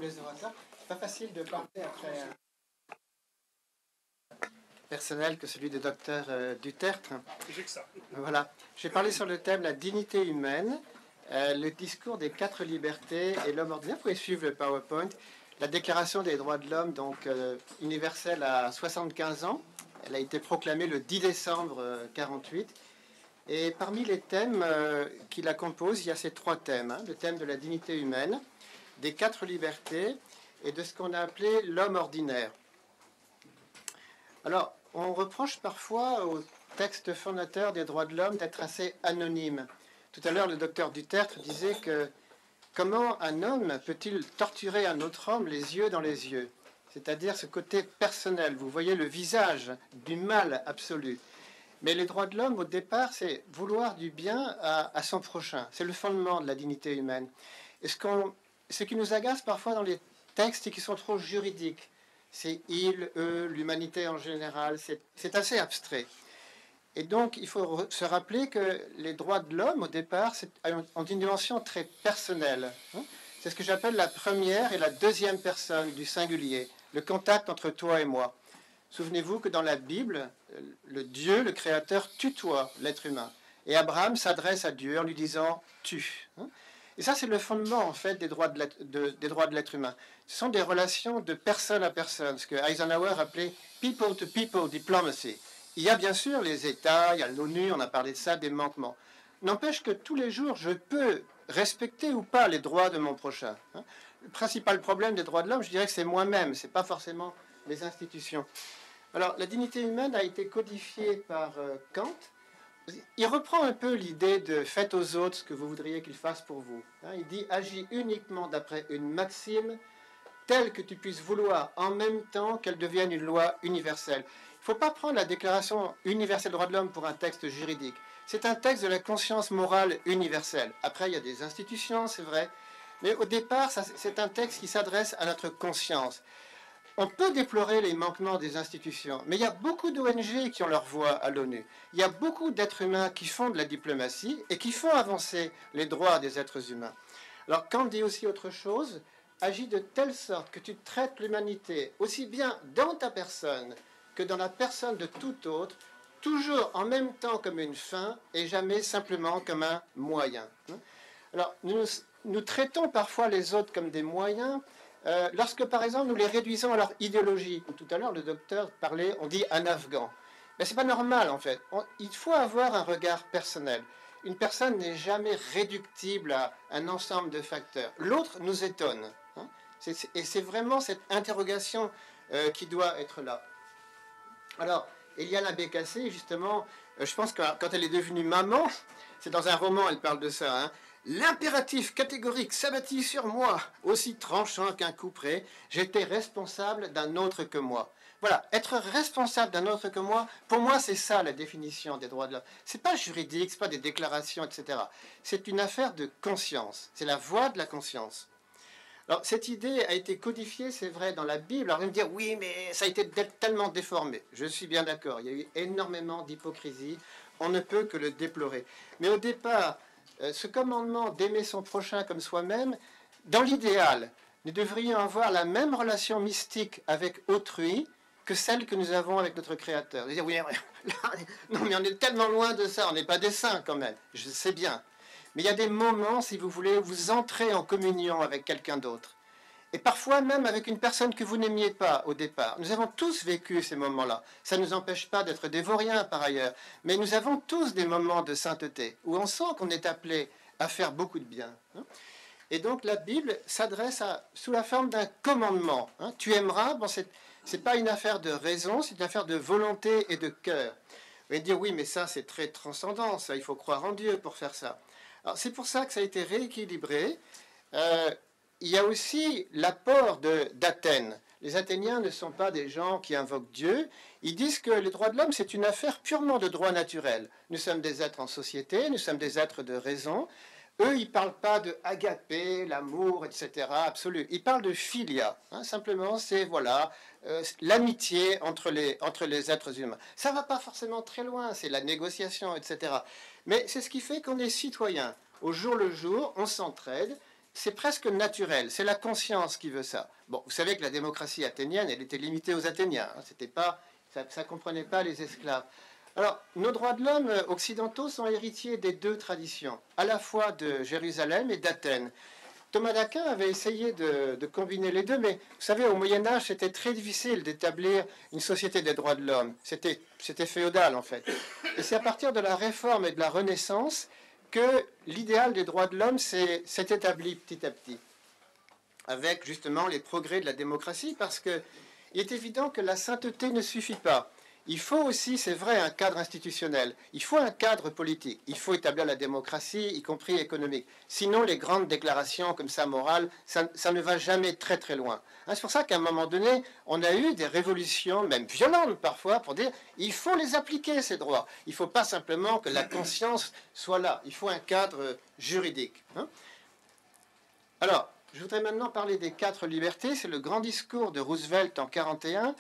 tous les orateurs. C'est pas facile de parler après personnel que celui du docteur Dutertre. J'ai que ça. Voilà. J'ai parlé sur le thème la dignité humaine, le discours des 4 libertés et l'homme ordinaire. Vous pouvez suivre le PowerPoint. La Déclaration des droits de l'homme, donc universelle, à 75 ans. Elle a été proclamée le 10 décembre 48. Et parmi les thèmes qui la composent, il y a ces 3 thèmes. Le thème de la dignité humaine, des 4 libertés et de ce qu'on a appelé l'homme ordinaire. Alors, on reproche parfois au texte fondateur des droits de l'homme d'être assez anonyme. Tout à l'heure, le docteur Dutertre disait que comment un homme peut-il torturer un autre homme les yeux dans les yeux? C'est-à-dire ce côté personnel. Vous voyez le visage du mal absolu. Mais les droits de l'homme, au départ, c'est vouloir du bien à son prochain. C'est le fondement de la dignité humaine. Et ce qui nous agace parfois dans les textes, c'est qu'ils sont trop juridiques. C'est il, eux, l'humanité en général. C'est assez abstrait. Et donc, il faut se rappeler que les droits de l'homme, au départ, ont une dimension très personnelle. C'est ce que j'appelle la première et la deuxième personne du singulier, le contact entre toi et moi. Souvenez-vous que dans la Bible, le Dieu, le Créateur, tutoie l'être humain. Et Abraham s'adresse à Dieu en lui disant « tu ». Et ça, c'est le fondement, en fait, des droits de l'être humain. Ce sont des relations de personne à personne, ce que Eisenhower appelait « people-to-people diplomacy ». Il y a bien sûr les États, il y a l'ONU, on a parlé de ça, des manquements. N'empêche que tous les jours, je peux respecter ou pas les droits de mon prochain. Le principal problème des droits de l'homme, je dirais que c'est moi-même, ce n'est pas forcément les institutions. Alors, la dignité humaine a été codifiée par Kant. Il reprend un peu l'idée de « faites aux autres ce que vous voudriez qu'ils fassent pour vous ». Il dit « agis uniquement d'après une maxime telle que tu puisses vouloir en même temps qu'elle devienne une loi universelle ». Il ne faut pas prendre la Déclaration universelle des droits de l'homme pour un texte juridique. C'est un texte de la conscience morale universelle. Après, il y a des institutions, c'est vrai. Mais au départ, c'est un texte qui s'adresse à notre conscience. On peut déplorer les manquements des institutions, mais il y a beaucoup d'ONG qui ont leur voix à l'ONU. Il y a beaucoup d'êtres humains qui font de la diplomatie et qui font avancer les droits des êtres humains. Alors, Kant dit aussi autre chose, agis de telle sorte que tu traites l'humanité aussi bien dans ta personne que dans la personne de tout autre, toujours en même temps comme une fin et jamais simplement comme un moyen. Alors, nous traitons parfois les autres comme des moyens, lorsque, par exemple, nous les réduisons à leur idéologie. Tout à l'heure, le docteur parlait, on dit un Afghan. Mais ce n'est pas normal, en fait. Il faut avoir un regard personnel. Une personne n'est jamais réductible à un ensemble de facteurs. L'autre nous étonne. Et c'est vraiment cette interrogation qui doit être là. Alors, Eliane Bécassé, justement, je pense que quand elle est devenue maman, c'est dans un roman, elle parle de ça, l'impératif catégorique s'abattit sur moi, aussi tranchant qu'un couperet, j'étais responsable d'un autre que moi. Voilà, être responsable d'un autre que moi, pour moi, c'est ça la définition des droits de l'homme. C'est pas juridique, c'est pas des déclarations, etc. C'est une affaire de conscience, c'est la voix de la conscience. Alors, cette idée a été codifiée, c'est vrai, dans la Bible. Alors, vous allez me dire, oui, mais ça a été tellement déformé. Je suis bien d'accord, il y a eu énormément d'hypocrisie, on ne peut que le déplorer. Mais au départ, ce commandement d'aimer son prochain comme soi-même, dans l'idéal, nous devrions avoir la même relation mystique avec autrui que celle que nous avons avec notre Créateur. Vous allez dire, oui, non, mais on est tellement loin de ça, on n'est pas des saints quand même, je sais bien. Mais il y a des moments, si vous voulez, où vous entrez en communion avec quelqu'un d'autre. Et parfois même avec une personne que vous n'aimiez pas au départ. Nous avons tous vécu ces moments-là. Ça ne nous empêche pas d'être des vauriens par ailleurs. Mais nous avons tous des moments de sainteté où on sent qu'on est appelé à faire beaucoup de bien. Et donc la Bible s'adresse sous la forme d'un commandement. Tu aimeras, bon, c'est pas une affaire de raison, c'est une affaire de volonté et de cœur. Vous allez dire, oui, mais ça c'est très transcendant, ça, il faut croire en Dieu pour faire ça. Alors, c'est pour ça que ça a été rééquilibré. Il y a aussi l'apport d'Athènes. Les Athéniens ne sont pas des gens qui invoquent Dieu. Ils disent que les droits de l'homme, c'est une affaire purement de droit naturel. Nous sommes des êtres en société, nous sommes des êtres de raison. Eux, ils ne parlent pas de agapé, l'amour, etc. absolu. Ils parlent de philia. Simplement, c'est voilà, l'amitié entre les êtres humains. Ça ne va pas forcément très loin, c'est la négociation, etc. Mais c'est ce qui fait qu'on est citoyen. Au jour le jour, on s'entraide. c'est presque naturel. C'est la conscience qui veut ça. Bon, vous savez que la démocratie athénienne, elle était limitée aux Athéniens. Hein, c'était pas, ça ne comprenait pas les esclaves. Alors, nos droits de l'homme occidentaux sont héritiers des deux traditions, à la fois de Jérusalem et d'Athènes. Thomas d'Aquin avait essayé de combiner les deux, mais vous savez, au Moyen-Âge, c'était très difficile d'établir une société des droits de l'homme. C'était féodal, en fait. Et c'est à partir de la Réforme et de la Renaissance que l'idéal des droits de l'homme s'est établi petit à petit, avec justement les progrès de la démocratie, parce qu'il est évident que la sainteté ne suffit pas. Il faut aussi, c'est vrai, un cadre institutionnel. Il faut un cadre politique. Il faut établir la démocratie, y compris économique. Sinon, les grandes déclarations comme ça, morales, ça ne va jamais très très loin. Hein, c'est pour ça qu'à un moment donné, on a eu des révolutions, même violentes parfois, pour dire il faut les appliquer, ces droits. Il ne faut pas simplement que la conscience soit là. Il faut un cadre juridique. Hein. Alors, je voudrais maintenant parler des 4 libertés. C'est le grand discours de Roosevelt en 1941.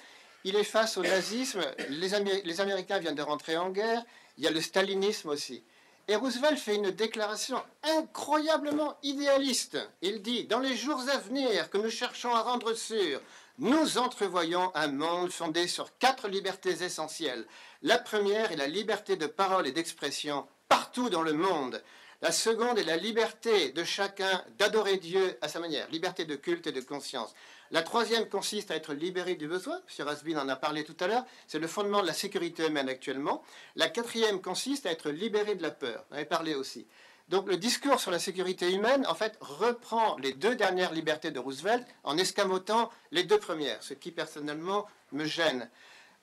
Il est face au nazisme, les Américains viennent de rentrer en guerre, il y a le stalinisme aussi. Et Roosevelt fait une déclaration incroyablement idéaliste. Il dit, dans les jours à venir que nous cherchons à rendre sûrs, nous entrevoyons un monde fondé sur 4 libertés essentielles. La première est la liberté de parole et d'expression partout dans le monde. La seconde est la liberté de chacun d'adorer Dieu à sa manière, liberté de culte et de conscience. La troisième consiste à être libéré du besoin, M. Rasbin en a parlé tout à l'heure, c'est le fondement de la sécurité humaine actuellement. La quatrième consiste à être libéré de la peur, on en avait parlé aussi. Donc le discours sur la sécurité humaine, en fait, reprend les 2 dernières libertés de Roosevelt en escamotant les 2 premières, ce qui personnellement me gêne.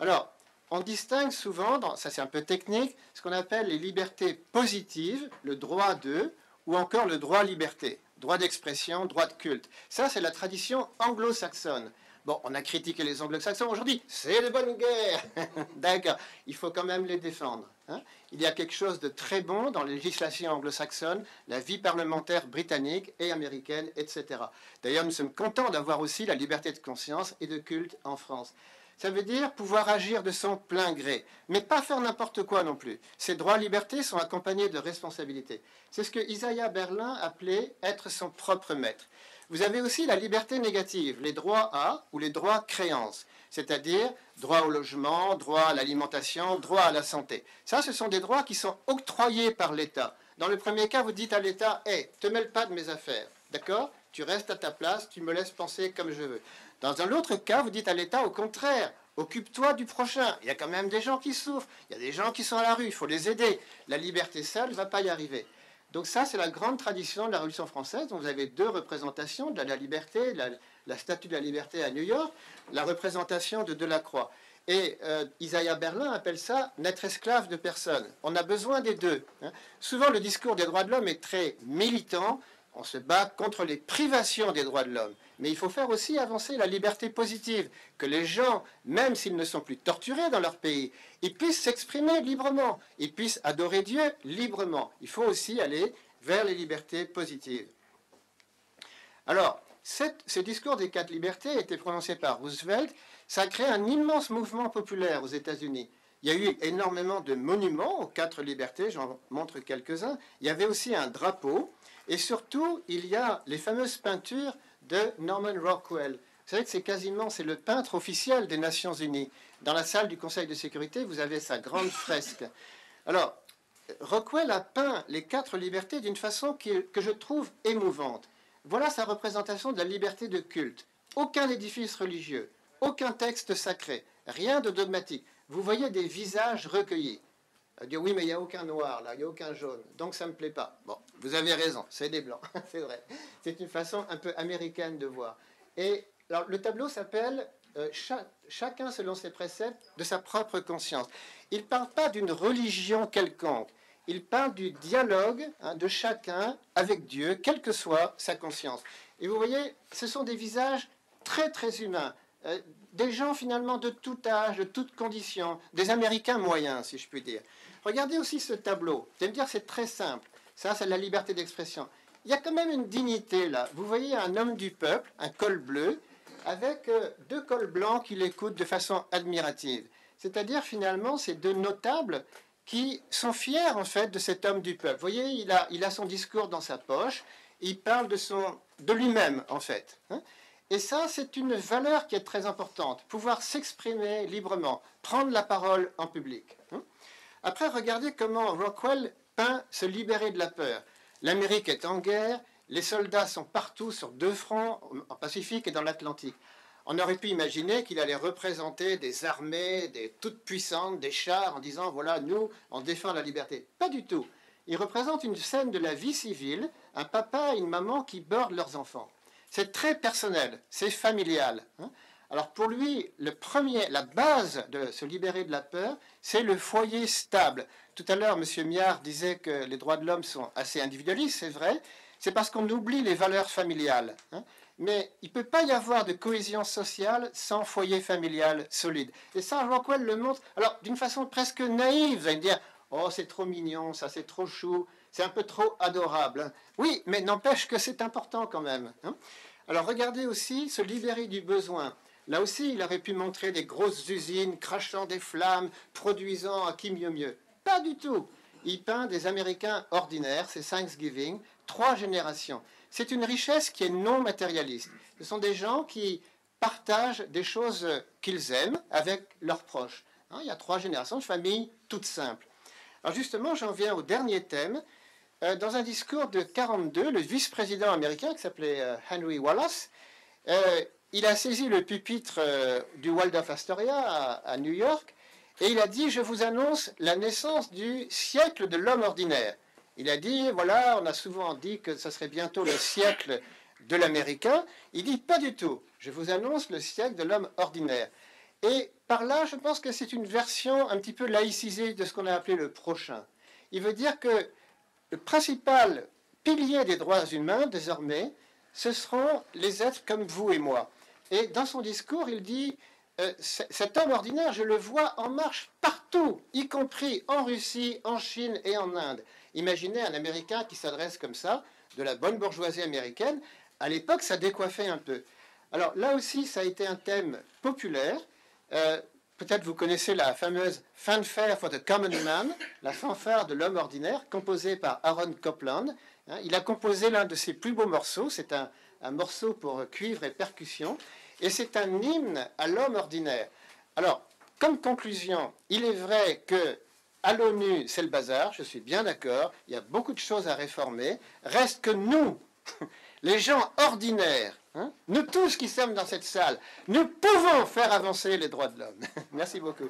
Alors, on distingue souvent, ça c'est un peu technique, ce qu'on appelle les libertés positives, le droit de, ou encore le droit-liberté, droit d'expression, droit de culte. Ça, c'est la tradition anglo-saxonne. Bon, on a critiqué les anglo-saxons aujourd'hui, c'est de bonne guerre. D'accord, il faut quand même les défendre. Hein. Il y a quelque chose de très bon dans les législations anglo-saxonnes, la vie parlementaire britannique et américaine, etc. D'ailleurs, nous sommes contents d'avoir aussi la liberté de conscience et de culte en France. Ça veut dire pouvoir agir de son plein gré, mais pas faire n'importe quoi non plus. Ces droits et libertés sont accompagnés de responsabilités. C'est ce que Isaiah Berlin appelait être son propre maître. Vous avez aussi la liberté négative, les droits à ou les droits créances, c'est-à-dire droit au logement, droit à l'alimentation, droit à la santé. Ça, ce sont des droits qui sont octroyés par l'État. Dans le premier cas, vous dites à l'État, hey, te mêle pas de mes affaires, d'accord? Tu restes à ta place, tu me laisses penser comme je veux. Dans un autre cas, vous dites à l'État, au contraire, occupe-toi du prochain. Il y a quand même des gens qui souffrent, il y a des gens qui sont à la rue, il faut les aider. La liberté seule ne va pas y arriver. Donc ça, c'est la grande tradition de la Révolution française. Donc vous avez 2 représentations de la liberté, la statue de la liberté à New York, la représentation de Delacroix. Et Isaiah Berlin appelle ça « n'être esclave de personne ». On a besoin des deux. Hein. Souvent, le discours des droits de l'homme est très militant. On se bat contre les privations des droits de l'homme. Mais il faut faire aussi avancer la liberté positive, que les gens, même s'ils ne sont plus torturés dans leur pays, ils puissent s'exprimer librement, ils puissent adorer Dieu librement. Il faut aussi aller vers les libertés positives. Alors, ce discours des 4 libertés a été prononcé par Roosevelt. Ça a créé un immense mouvement populaire aux États-Unis. Il y a eu énormément de monuments aux 4 libertés, j'en montre quelques-uns. Il y avait aussi un drapeau. Et surtout, il y a les fameuses peintures de Norman Rockwell. Vous savez que c'est le peintre officiel des Nations Unies. Dans la salle du Conseil de sécurité, vous avez sa grande fresque. Alors, Rockwell a peint les 4 libertés d'une façon que je trouve émouvante. Voilà sa représentation de la liberté de culte. Aucun édifice religieux, aucun texte sacré, rien de dogmatique. Vous voyez des visages recueillis. Dire oui, mais il n'y a aucun noir là, il n'y a aucun jaune, donc ça ne me plaît pas. Bon, vous avez raison, c'est des blancs, c'est vrai. C'est une façon un peu américaine de voir. Et alors, le tableau s'appelle Chacun selon ses préceptes de sa propre conscience. Il ne parle pas d'une religion quelconque, il parle du dialogue de chacun avec Dieu, quelle que soit sa conscience. Et vous voyez, ce sont des visages très très humains. Des gens finalement de tout âge, de toutes conditions, des Américains moyens, si je puis dire. Regardez aussi ce tableau. Vous allez me dire, c'est très simple. Ça, c'est la liberté d'expression. Il y a quand même une dignité là. Vous voyez un homme du peuple, un col bleu, avec 2 cols blancs qui l'écoutent de façon admirative. C'est-à-dire, finalement, ces 2 notables qui sont fiers, en fait, de cet homme du peuple. Vous voyez, il a son discours dans sa poche. Il parle de son de lui-même, en fait. Et ça, c'est une valeur qui est très importante, pouvoir s'exprimer librement, prendre la parole en public. Après, regardez comment Rockwell peint se libérer de la peur. L'Amérique est en guerre, les soldats sont partout sur 2 fronts, en Pacifique et dans l'Atlantique. On aurait pu imaginer qu'il allait représenter des armées, des toutes puissantes, des chars, en disant, voilà, nous, on défend la liberté. Pas du tout. Il représente une scène de la vie civile, un papa et une maman qui bordent leurs enfants. C'est très personnel, c'est familial. Alors pour lui, la base de se libérer de la peur, c'est le foyer stable. Tout à l'heure, M. Miard disait que les droits de l'homme sont assez individualistes, c'est vrai. C'est parce qu'on oublie les valeurs familiales. Mais il ne peut pas y avoir de cohésion sociale sans foyer familial solide. Et ça, Rockwell le montre, alors d'une façon presque naïve. Vous allez me dire, oh, c'est trop mignon, ça, c'est trop chou, c'est un peu trop adorable. Oui, mais n'empêche que c'est important quand même. Alors regardez aussi se libérer du besoin. Là aussi, il aurait pu montrer des grosses usines crachant des flammes, produisant à qui mieux mieux. Pas du tout. Il peint des Américains ordinaires, c'est Thanksgiving, 3 générations. C'est une richesse qui est non matérialiste. Ce sont des gens qui partagent des choses qu'ils aiment avec leurs proches. Il y a 3 générations de familles toutes simples. Alors justement, j'en viens au dernier thème. Dans un discours de 1942, le vice-président américain, qui s'appelait Henry Wallace, il a saisi le pupitre du Waldorf Astoria à New York, et il a dit, je vous annonce la naissance du siècle de l'homme ordinaire. Il a dit, voilà, on a souvent dit que ce serait bientôt le siècle de l'Américain. Il dit, pas du tout, je vous annonce le siècle de l'homme ordinaire. Et par là, je pense que c'est une version un petit peu laïcisée de ce qu'on a appelé le prochain. Il veut dire que le principal pilier des droits humains, désormais, ce seront les êtres comme vous et moi. Et dans son discours, il dit, cet homme ordinaire, je le vois en marche partout, y compris en Russie, en Chine et en Inde. Imaginez un Américain qui s'adresse comme ça, de la bonne bourgeoisie américaine. À l'époque, ça décoiffait un peu. Alors là aussi, ça a été un thème populaire. Peut-être vous connaissez la fameuse Fanfare for the Common Man, la fanfare de l'homme ordinaire, composée par Aaron Copland. Il a composé l'un de ses plus beaux morceaux. C'est un morceau pour cuivre et percussion. Et c'est un hymne à l'homme ordinaire. Alors, comme conclusion, il est vrai que à l'ONU, c'est le bazar, je suis bien d'accord, il y a beaucoup de choses à réformer. Reste que nous, les gens ordinaires, nous tous qui sommes dans cette salle, nous pouvons faire avancer les droits de l'homme. Merci beaucoup.